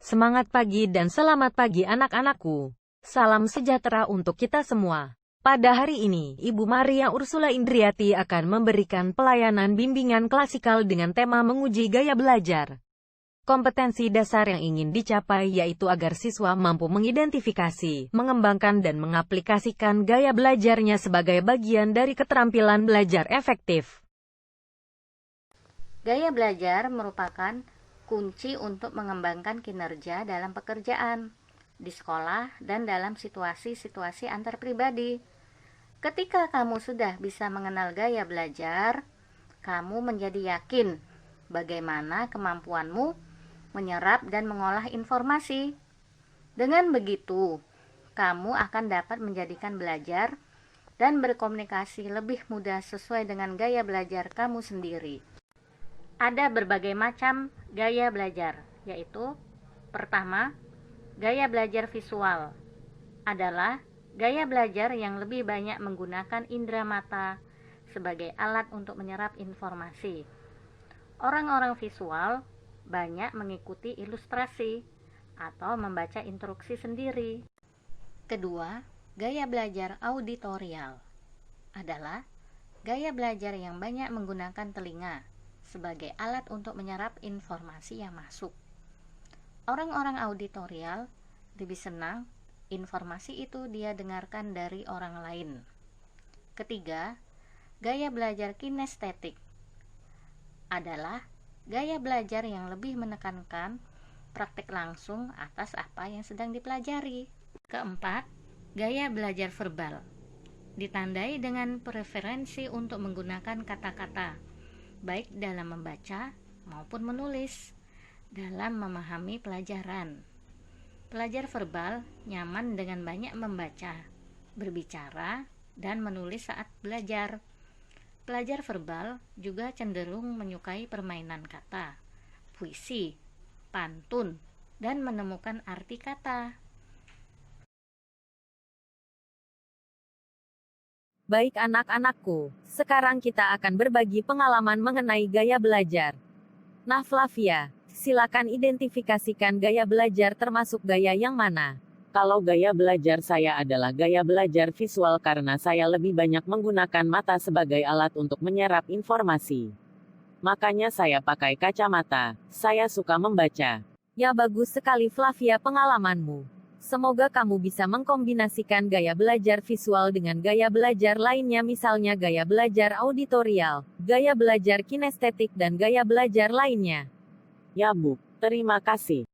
Semangat pagi dan selamat pagi anak-anakku. Salam sejahtera untuk kita semua. Pada hari ini, Ibu Maria Ursula Indriati akan memberikan pelayanan bimbingan klasikal dengan tema menguji gaya belajar. Kompetensi dasar yang ingin dicapai yaitu agar siswa mampu mengidentifikasi, mengembangkan dan mengaplikasikan gaya belajarnya sebagai bagian dari keterampilan belajar efektif. Gaya belajar merupakan kunci untuk mengembangkan kinerja dalam pekerjaan, di sekolah, dan dalam situasi-situasi antar pribadi. Ketika kamu sudah bisa mengenal gaya belajar, kamu menjadi yakin bagaimana kemampuanmu menyerap dan mengolah informasi. Dengan begitu, kamu akan dapat menjadikan belajar dan berkomunikasi lebih mudah sesuai dengan gaya belajar kamu sendiri. Ada berbagai macam gaya belajar, yaitu pertama, gaya belajar visual adalah gaya belajar yang lebih banyak menggunakan indera mata sebagai alat untuk menyerap informasi. Orang-orang visual banyak mengikuti ilustrasi atau membaca instruksi sendiri. Kedua, gaya belajar auditorial adalah gaya belajar yang banyak menggunakan telinga sebagai alat untuk menyerap informasi yang masuk. Orang-orang auditorial lebih senang informasi itu dia dengarkan dari orang lain. Ketiga, gaya belajar kinestetik adalah gaya belajar yang lebih menekankan praktek langsung atas apa yang sedang dipelajari. Keempat, gaya belajar verbal ditandai dengan preferensi untuk menggunakan kata-kata baik dalam membaca maupun menulis dalam memahami pelajaran. Pelajar verbal nyaman dengan banyak membaca, berbicara, dan menulis saat belajar. Pelajar verbal juga cenderung menyukai permainan kata, puisi, pantun, dan menemukan arti kata. Baik anak-anakku, sekarang kita akan berbagi pengalaman mengenai gaya belajar. Nah Flavia, silakan identifikasikan gaya belajar termasuk gaya yang mana? Kalau gaya belajar saya adalah gaya belajar visual karena saya lebih banyak menggunakan mata sebagai alat untuk menyerap informasi. Makanya saya pakai kacamata. Saya suka membaca. Ya bagus sekali Flavia pengalamanmu. Semoga kamu bisa mengkombinasikan gaya belajar visual dengan gaya belajar lainnya misalnya gaya belajar auditorial, gaya belajar kinestetik dan gaya belajar lainnya. Ya Bu, terima kasih.